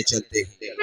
चलते हैं।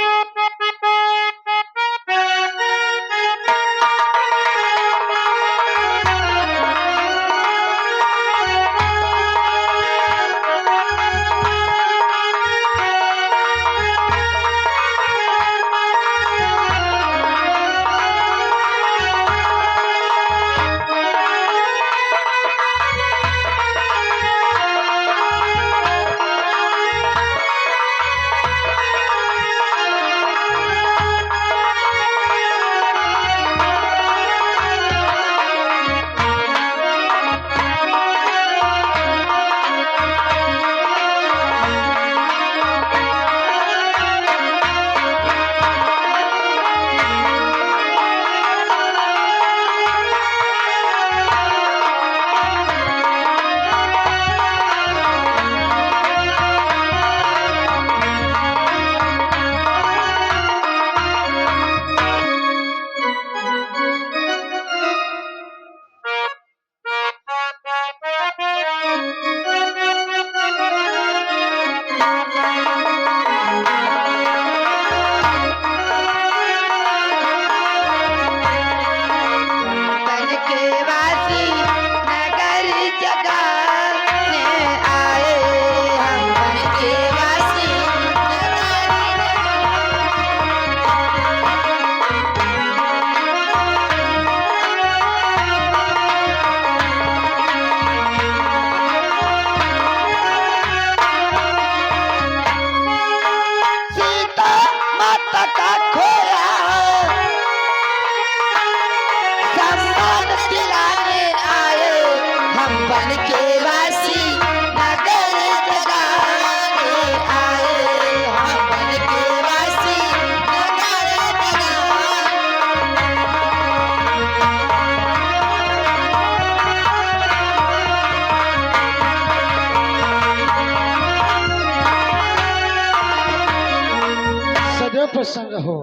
प्रसन्न रहो।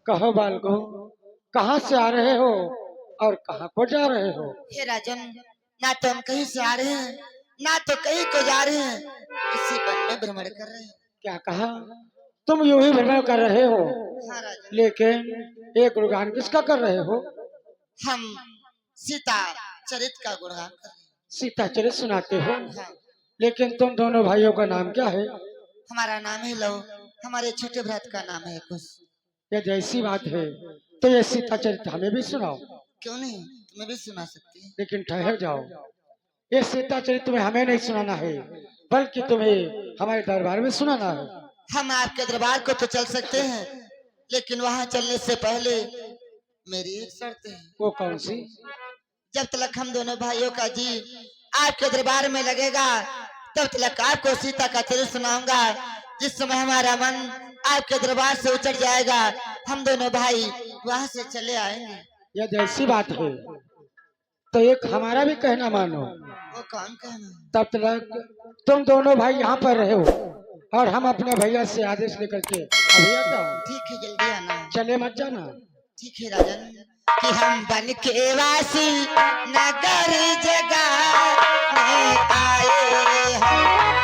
कहो बालको, कहाँ से आ रहे हो और कहाँ को जा रहे हो? हे राजन, ना तो हम कहीं से आ रहे हैं, ना तो कहीं को जा रहे हैं, इसी वन में भ्रमण कर रहे हैं। क्या कहा? तुम यूं ही भ्रमण कर रहे हो? हाँ राजन। लेकिन एक गुणगान किसका कर रहे हो? हम सीता चरित का गुणगान कर रहे हैं। सीता चरित सुनाते हो? हाँ। लेकिन तुम दोनों भाइयों का नाम क्या है? हमारा नाम है लव, हमारे छोटे भ्रात का नाम है कुश। यदि ऐसी बात है तो ये सीता चरित हमें भी सुनाओ। क्यों नहीं, तुम्हें भी सुना सकती है। लेकिन ठहर जाओ, ये सीता चरित तुम्हें हमें नहीं सुनाना है, बल्कि तुम्हें हमारे दरबार में सुनाना है। हम आपके दरबार को तो चल सकते हैं, लेकिन वहाँ चलने से पहले मेरी एक शर्त है। वो कौन सी? जब तक हम दोनों भाइयों का जी आपके दरबार में लगेगा, तब तक आपको सीता का चरित्र सुनाऊंगा। जिस समय हमारा मन आपके दरबार से उचट जाएगा, हम दोनों भाई वहाँ से चले आएंगे। यदि ऐसी बात है तो एक हमारा भी कहना मानो। वो कौन कहना? तब तक तुम दोनों भाई यहाँ पर रहे हो और हम अपने भैया से आदेश लेकर के अभी आता हूँ। ठीक है, जल्दी आना। चले मत जाना। ठीक है राजन। कि हम बन के वासी नगर जगह में आए हैं।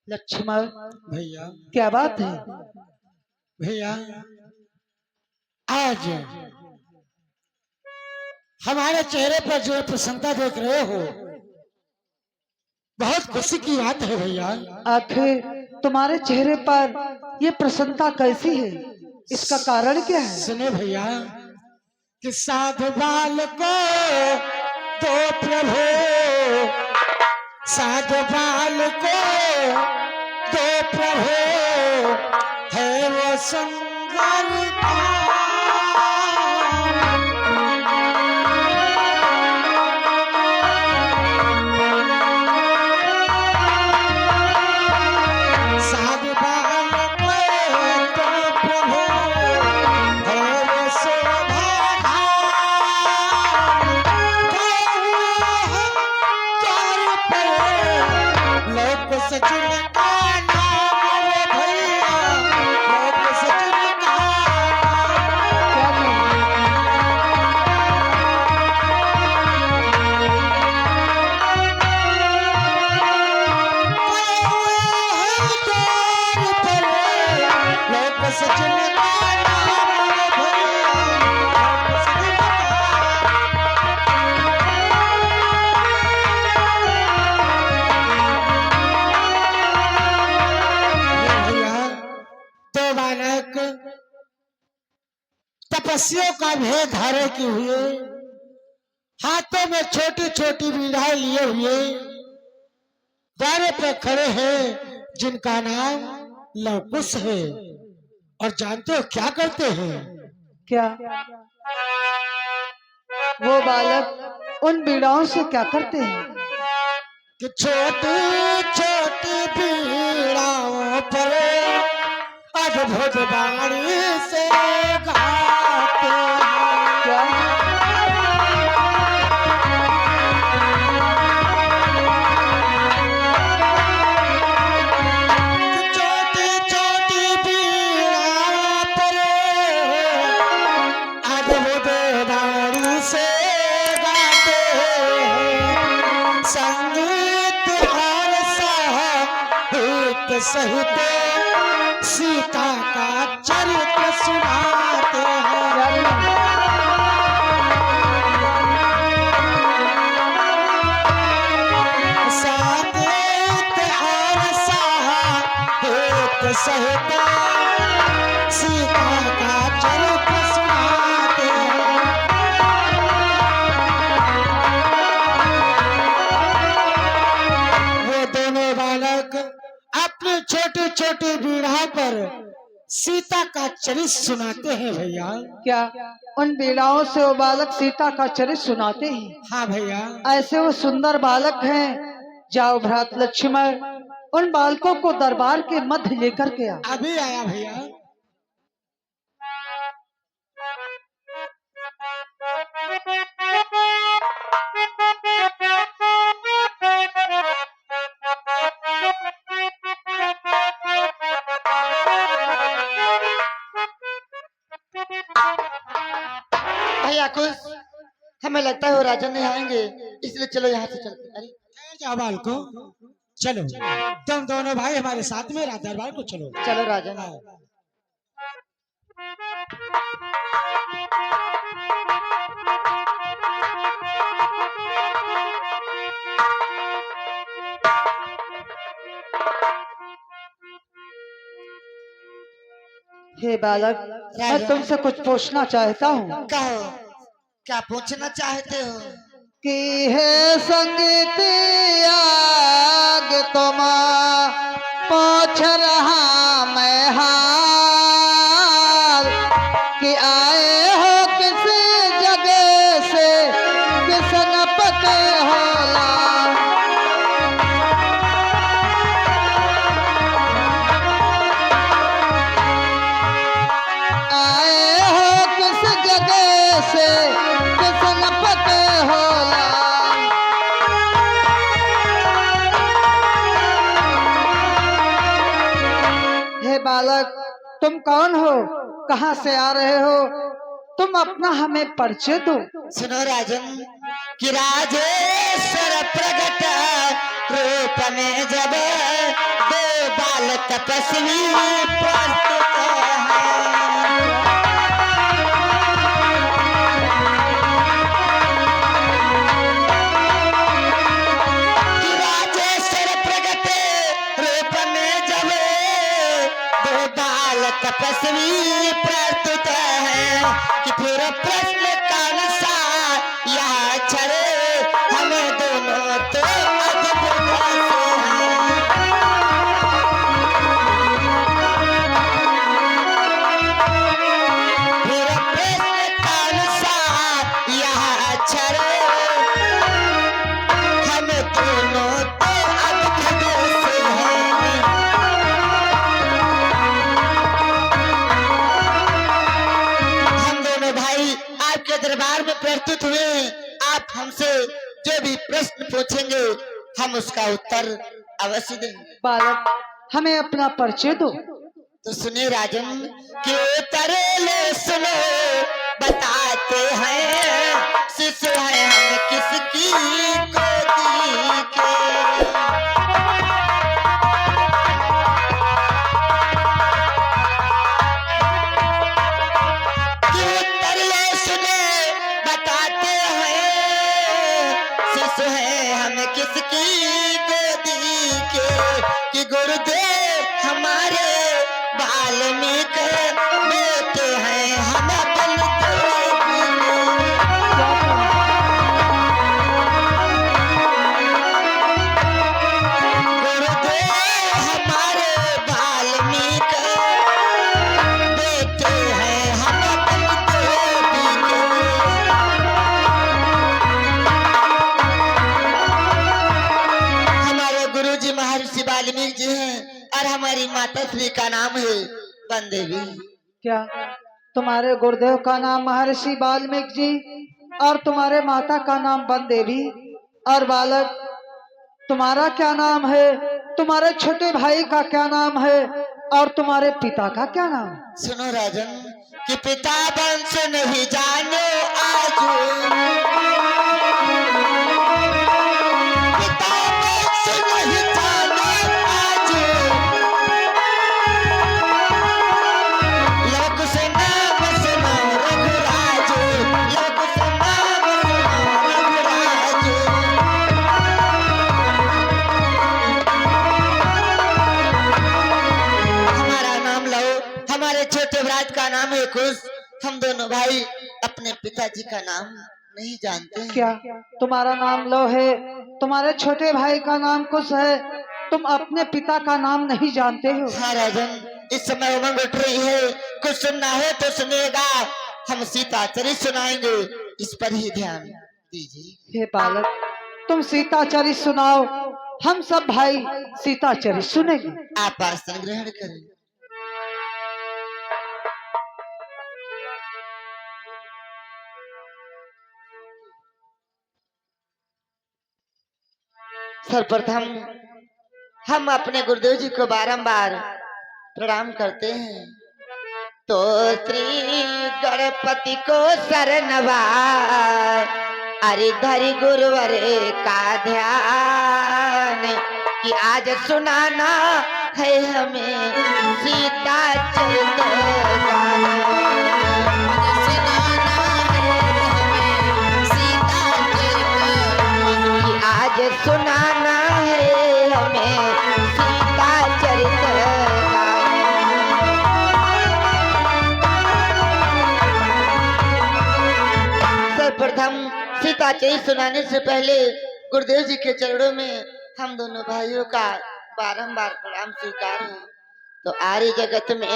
लक्ष्मण भैया, क्या बात है? भैया आज हमारे चेहरे पर जो प्रसन्नता देख रहे हो, बहुत खुशी की बात है भैया। आखिर तुम्हारे चेहरे पर ये प्रसन्नता कैसी है? इसका कारण क्या है? सुने भैया कि साधु बाल को दो प्रभु, साधु बाल को दो प्रभु है वो सुंदर बस जिनका नाम रे भैया तो बालक तपस्या का भेद धारे की हुए, हाथों में छोटी छोटी बीड़ाएं लिए हुए द्वारे पे खड़े हैं, जिनका नाम लवकुश है। और जानते हो क्या करते हैं? क्या वो बालक उन बीड़ाओं से क्या करते हैं? कि छोटी छोटी बीड़ाओं पर अद्भुत बाणी से गाते हैं। क्या छोटी छोटी बीड़ाओं पर अद्भुत बाणी से गाते हैं। संगीत और साहित्य सहित सीता का चरित्र सुनाते हैं। साहित्य और साहित्य सहित सीता का चरित्र सुनाते हैं। वो दोनों बालक अपनी छोटी छोटी बीड़ा पर सीता का चरित्र सुनाते हैं भैया। क्या उन बीड़ाओं से वो बालक सीता का चरित्र सुनाते हैं? हाँ भैया। ऐसे वो सुंदर बालक हैं। जाओ भ्रात लक्ष्मण, उन बालकों को दरबार के मध्य लेकर के आ। अभी आया भैया। भैया कुछ हमें लगता है वो राजा नहीं आएंगे, इसलिए चलो यहाँ से चलते। अरे जाओ बालको, चलो तुम दोनों भाई हमारे साथ में रात दरबार को चलो। चलो राजा ना। हे बालक, मैं तुमसे कुछ पूछना चाहता हूँ। कहो, क्या पूछना चाहते हो? कि है संगीत आग तुम पूछ रहा मैं हाल, कि आए हो किस जगह से, किस नपते हो लाल। आए हो किस जगह से, किस नपते हो लाल। हे बालक, तुम कौन हो? कहाँ से आ रहे हो? तुम अपना हमें परिचय दो। सुनो राजन, कि राजेश्वर प्रगट रूप में जब दो बाल तपस्वी प्रस्तुत हैं। कि राजेश्वर प्रगट रूप में जब दो बाल तपस्वी प्रस्तुत हैं, कि फिर प्रश्न कौन सा यह छड़े, हमें दोनों तो अद्भुत से हैं। फिर प्रश्न कौन सा यह छड़े, हमें दोनों तो अद्भुत से हैं। हम दोनों भाई आपके दरबार में प्रस्तुत हुए। आप हमसे जो भी प्रश्न पूछेंगे हम उसका उत्तर अवश्य देंगे। बालक, हमें अपना परिचय दो। तो सुनिए राजन, कि उत्तर ले सुनो बताते हैं, शिशु है हम किसकी गोदी के। हमारी माता श्री का नाम है वन देवी। क्या तुम्हारे गुरुदेव का नाम महर्षि वाल्मीकि जी और तुम्हारे माता का नाम वन देवी? और बालक तुम्हारा क्या नाम है? तुम्हारे छोटे भाई का क्या नाम है? और तुम्हारे पिता का क्या नाम? सुनो राजन कि पिता वंश नहीं जानो आज, पिता वंश नहीं जानो आज, लोक से नाम सुनो रघुराज, लोक से नाम सुनो रघुराज। हमारा नाम लो, हमारे छोटे भ्रात का नाम है कुश। हम दोनों भाई अपने पिताजी का नाम नहीं जानते हैं। क्या तुम्हारा नाम लो है, तुम्हारे छोटे भाई का नाम कुश है, तुम अपने पिता का नाम नहीं जानते हो? हाँ राजन, इस समय उमंग उठ रही है, कुछ सुनना है तो सुनिएगा, हम सीता चरित सुनाएंगे, इस पर ही ध्यान दीजिए। हे बालक, तुम सीता चरित सुनाओ, हम सब भाई सीता चरित सुनेंगे। आप आसन ग्रहण करें। सर्वप्रथम हम अपने गुरुदेव जी को बारंबार प्रणाम करते हैं। तो श्री गणपति को शरणवा, अरे धरि गुरुवर का ध्यान, कि आज सुनाना है हमें सीता चरित गान। आज सुनाना है हमें सीता चरित गान। सर्वप्रथम सीता चरित सुनाने से पहले गुरुदेव जी के चरणों में हम दोनों भाइयों का बारंबार प्रणाम स्वीकार है। तो आर्य जगत में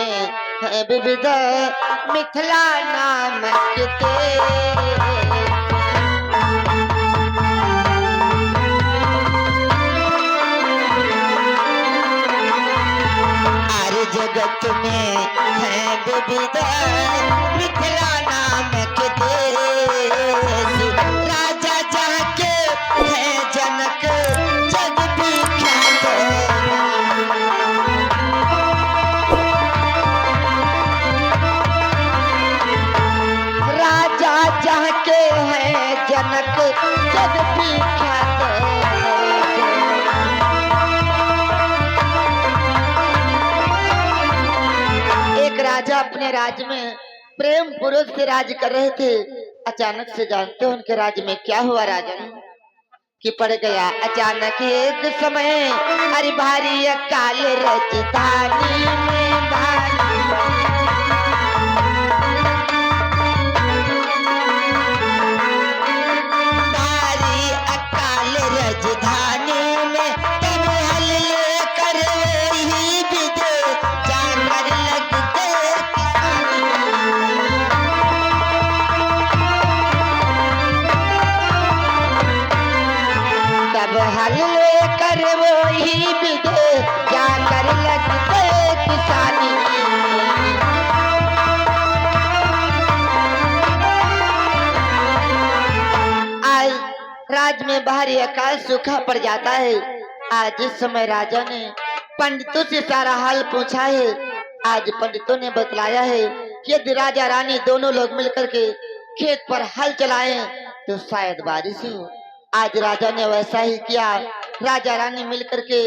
है विविध मिथिला नाम के, जगत में है विविध मिथिला नाम के देश, राजा जहाँ के है जनक जग विख्यात, राजा जहाँ के है जनक जग विख्यात। राजा अपने राज्य में प्रेम पूर्वक से राज कर रहे थे। अचानक से जानते हो उनके राज्य में क्या हुआ राजन? कि पड़ गया अचानक एक समय, अरे भारी अकाल राजधानी में भारी, भारी अकाल राजधानी में, तब हल लेकर ही विदे जाकर लगते तब हल लेकर वो ही विदे जाकर लगते किसानी। आज राज्य में भारी अकाल सूखा पड़ जाता है। आज इस समय राजा ने पंडितों से सारा हाल पूछा है। आज पंडितों ने बतलाया है कि यदि राजा रानी दोनों लोग मिलकर के खेत पर हल चलाएं तो शायद बारिश हो। आज राजा ने वैसा ही किया। राजा रानी मिलकर के